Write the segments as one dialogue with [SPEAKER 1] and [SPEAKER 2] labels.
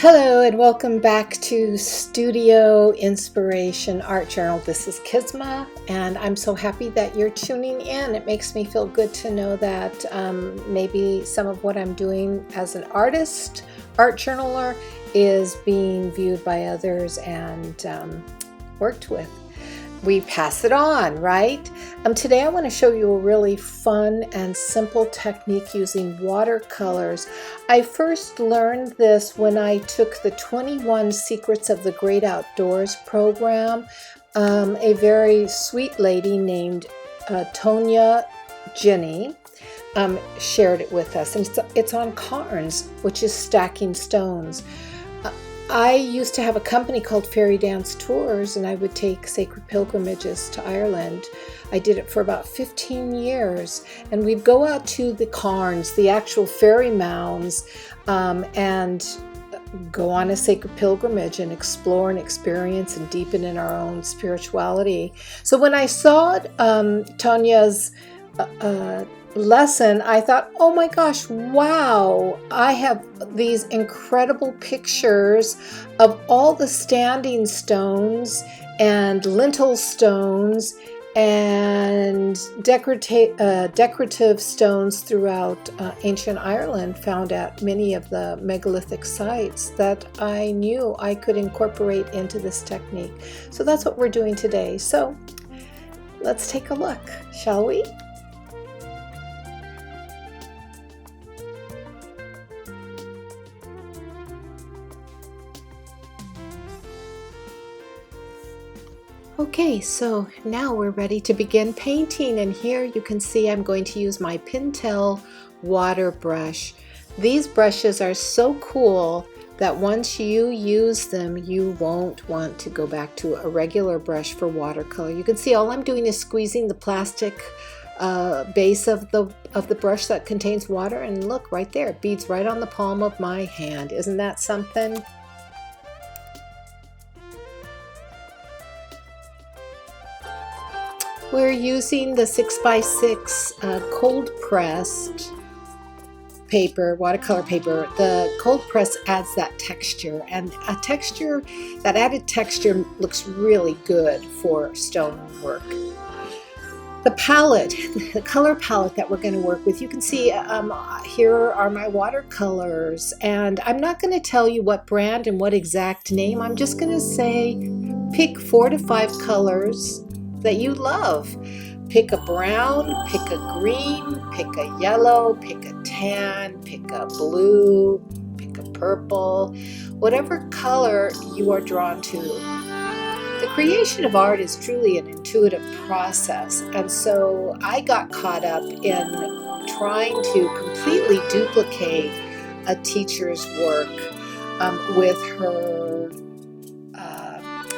[SPEAKER 1] Hello and welcome back to Studio Inspiration Art Journal. This is Kisma and I'm so happy that you're tuning in. It makes me feel good to know that maybe some of what I'm doing as an artist, art journaler, is being viewed by others and worked with. We pass it on, right? Today I want to show you a really fun and simple technique using watercolors. I first learned this when I took the 21 Secrets of the Great Outdoors program. A very sweet lady named Tonya Ginny shared it with us, and it's on cairns, which is stacking stones. I used to have a company called Fairy Dance Tours, and I would take sacred pilgrimages to Ireland. I did it for about 15 years, and we'd go out to the cairns, the actual fairy mounds, and go on a sacred pilgrimage and explore and experience and deepen in our own spirituality. So when I saw Tonya's lesson, I thought, oh my gosh, wow, I have these incredible pictures of all the standing stones and lintel stones and decorative stones throughout ancient Ireland, found at many of the megalithic sites, that I knew I could incorporate into this technique. So that's what we're doing today. So let's take a look, shall we? Okay, so now we're ready to begin painting, and here you can see I'm going to use my Pintel water brush. These brushes are so cool that once you use them, you won't want to go back to a regular brush for watercolor. You can see all I'm doing is squeezing the plastic base of the brush that contains water, and look right there, it beads right on the palm of my hand. Isn't that something? We're using the 6x6 cold pressed paper, watercolor paper. The cold press adds that texture, and that added texture looks really good for stone work. The palette, the color palette that we're going to work with, you can see here are my watercolors, and I'm not going to tell you what brand and what exact name. I'm just going to say pick 4 to 5 colors that you love. Pick a brown, pick a green, pick a yellow, pick a tan, pick a blue, pick a purple, whatever color you are drawn to. The creation of art is truly an intuitive process, and so I got caught up in trying to completely duplicate a teacher's work with her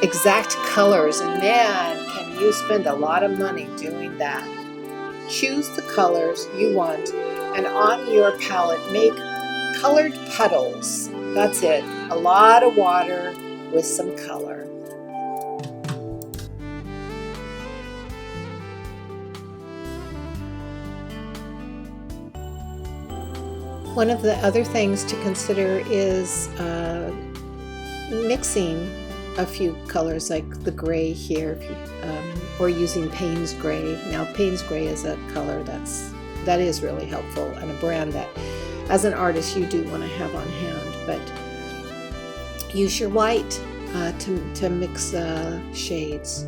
[SPEAKER 1] exact colors, and man, can you spend a lot of money doing that. Choose the colors you want, and on your palette make colored puddles. That's it, a lot of water with some color. One of the other things to consider is mixing a few colors, like the gray here, or using Payne's gray. Now Payne's gray is a color that is really helpful, and a brand that as an artist you do want to have on hand. But use your white to mix shades.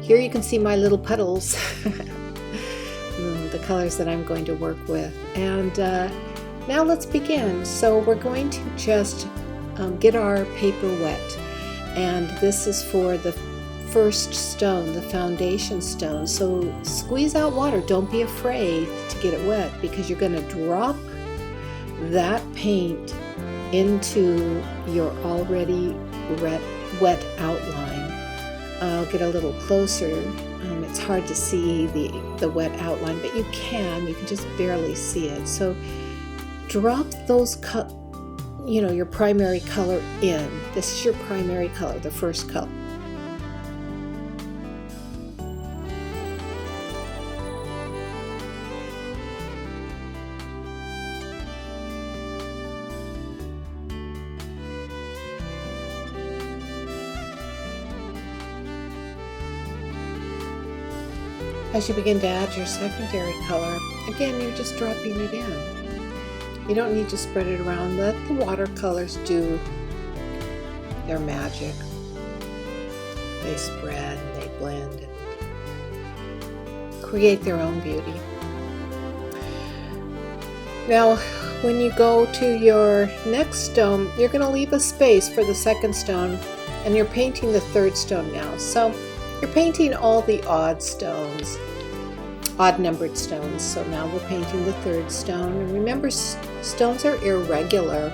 [SPEAKER 1] Here you can see my little puddles, the colors that I'm going to work with. And now let's begin. So we're going to just get our paper wet. And this is for the first stone, the foundation stone. So squeeze out water. Don't be afraid to get it wet, because you're going to drop that paint into your already wet outline. I'll get a little closer. It's hard to see the wet outline, but you can just barely see it. So drop those your primary color in. This is your primary color, the first color. As you begin to add your secondary color, again, you're just dropping it in. You don't need to spread it around. Let the watercolors do their magic. They spread and they blend and create their own beauty. Now, when you go to your next stone, you're going to leave a space for the second stone, and you're painting the third stone now. So you're painting all the odd stones, odd numbered stones. So now we're painting the third stone. And remember, stones are irregular.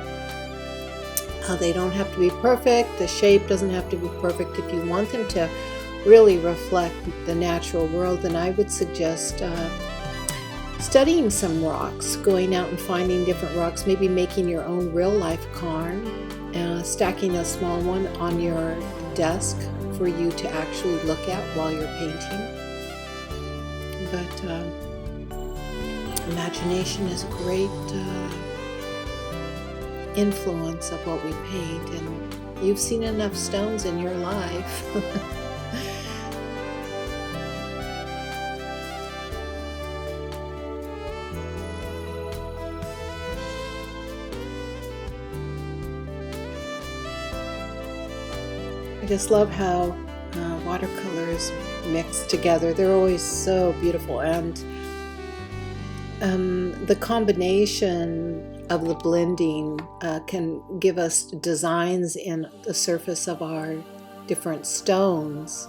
[SPEAKER 1] They don't have to be perfect. The shape doesn't have to be perfect. If you want them to really reflect the natural world, then I would suggest studying some rocks, going out and finding different rocks, maybe making your own real-life cairn, stacking a small one on your desk for you to actually look at while you're painting. But imagination is a great influence of what we paint, and you've seen enough stones in your life. I just love how watercolors mix together. They're always so beautiful, and the combination of the blending can give us designs in the surface of our different stones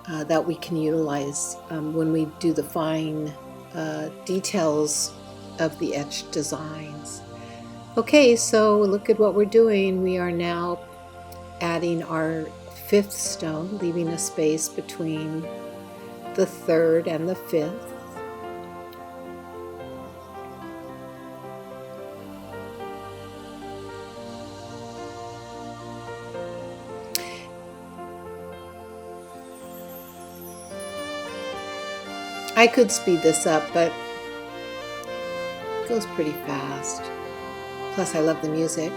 [SPEAKER 1] that we can utilize when we do the fine details of the etched designs. Okay, so look at what we're doing. We are now adding our fifth stone, leaving a space between the third and the fifth. I could speed this up, but it goes pretty fast. Plus, I love the music.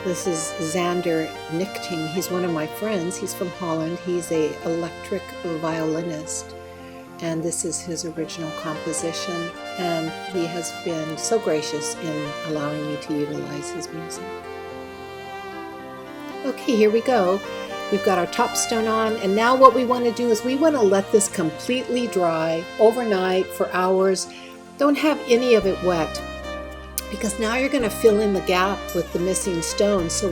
[SPEAKER 1] This is Xander Nichting. He's one of my friends. He's from Holland. He's an electric violinist, and this is his original composition, and he has been so gracious in allowing me to utilize his music. Okay, here we go. We've got our top stone on, and now what we want to do is we want to let this completely dry overnight for hours. Don't have any of it wet, because now you're going to fill in the gap with the missing stone. So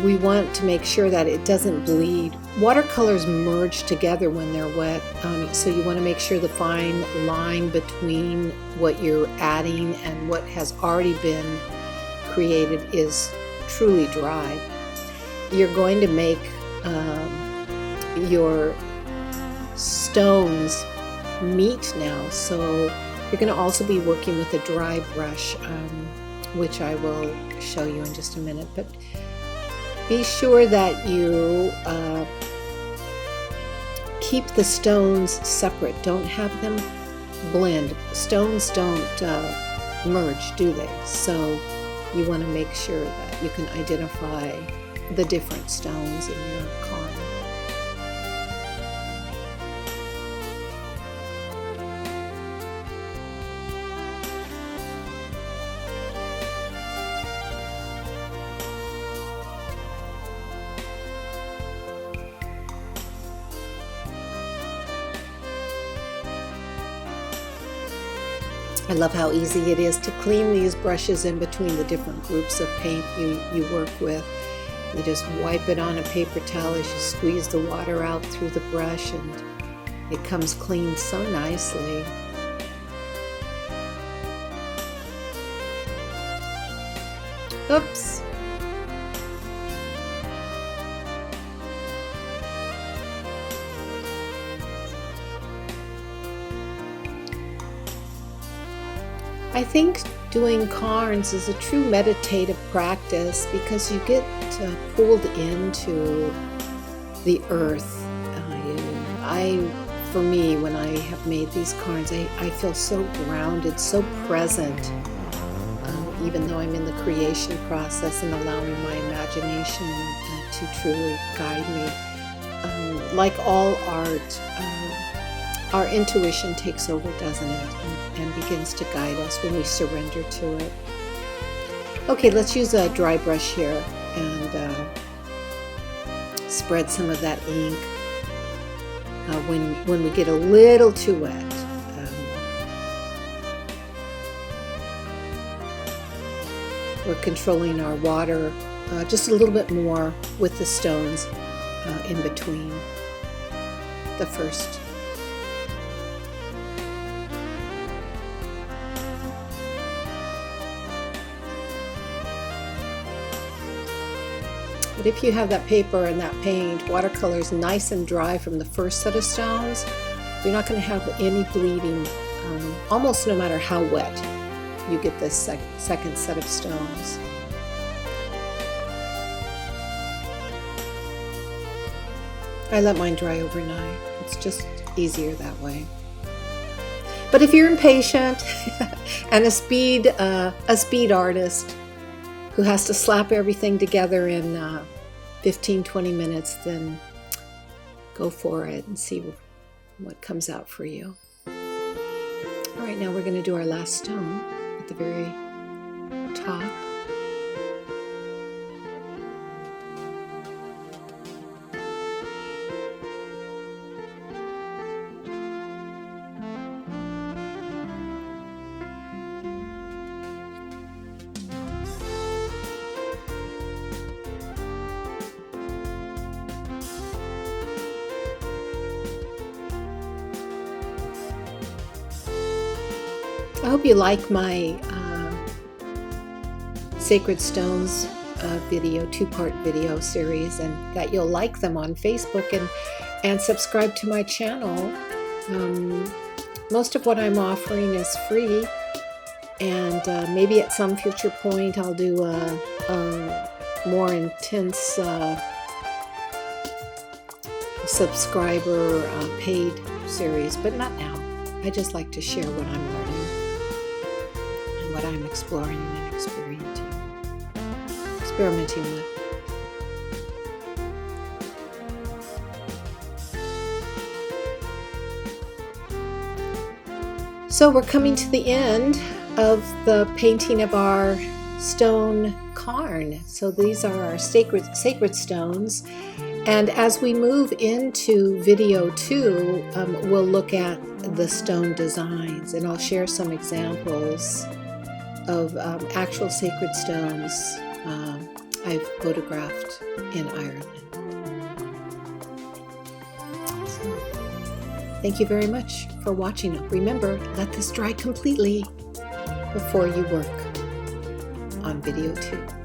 [SPEAKER 1] we want to make sure that it doesn't bleed. Watercolors merge together when they're wet, so you want to make sure the fine line between what you're adding and what has already been created is truly dry. You're going to make your stones meet now, so you're going to also be working with a dry brush, which I will show you in just a minute. But be sure that you keep the stones separate. Don't have them blend. Stones don't merge, do they? So you want to make sure that you can identify the different stones in your cairn. I love how easy it is to clean these brushes in between the different groups of paint you work with. You just wipe it on a paper towel as you squeeze the water out through the brush, and it comes clean so nicely. Oops. I think doing cairns is a true meditative practice because you get pulled into the earth. For me, when I have made these cairns, I feel so grounded, so present, even though I'm in the creation process and allowing my imagination to truly guide me. Like all art, our intuition takes over, doesn't it? And begins to guide us when we surrender to it. Okay, let's use a dry brush here and spread some of that ink. When we get a little too wet, we're controlling our water just a little bit more with the stones in between the first. But if you have that paper and that paint, watercolor is nice and dry from the first set of stones, you're not going to have any bleeding, almost no matter how wet you get this second set of stones. I let mine dry overnight. It's just easier that way. But if you're impatient and a speed artist who has to slap everything together in 15-20 minutes, then go for it and see what comes out for you. All right, now we're going to do our last stone at the very top. I hope you like my Sacred Stones video, two-part video series, and that you'll like them on Facebook and subscribe to my channel. Most of what I'm offering is free, and maybe at some future point I'll do a more intense subscriber paid series, but not now. I just like to share what I'm learning and what I'm exploring and experimenting with. So we're coming to the end of the painting of our stone cairn. So these are our sacred stones. And as we move into video 2, we'll look at the stone designs, and I'll share some examples of actual sacred stones I've photographed in Ireland. So, thank you very much for watching. Remember, let this dry completely before you work on video 2.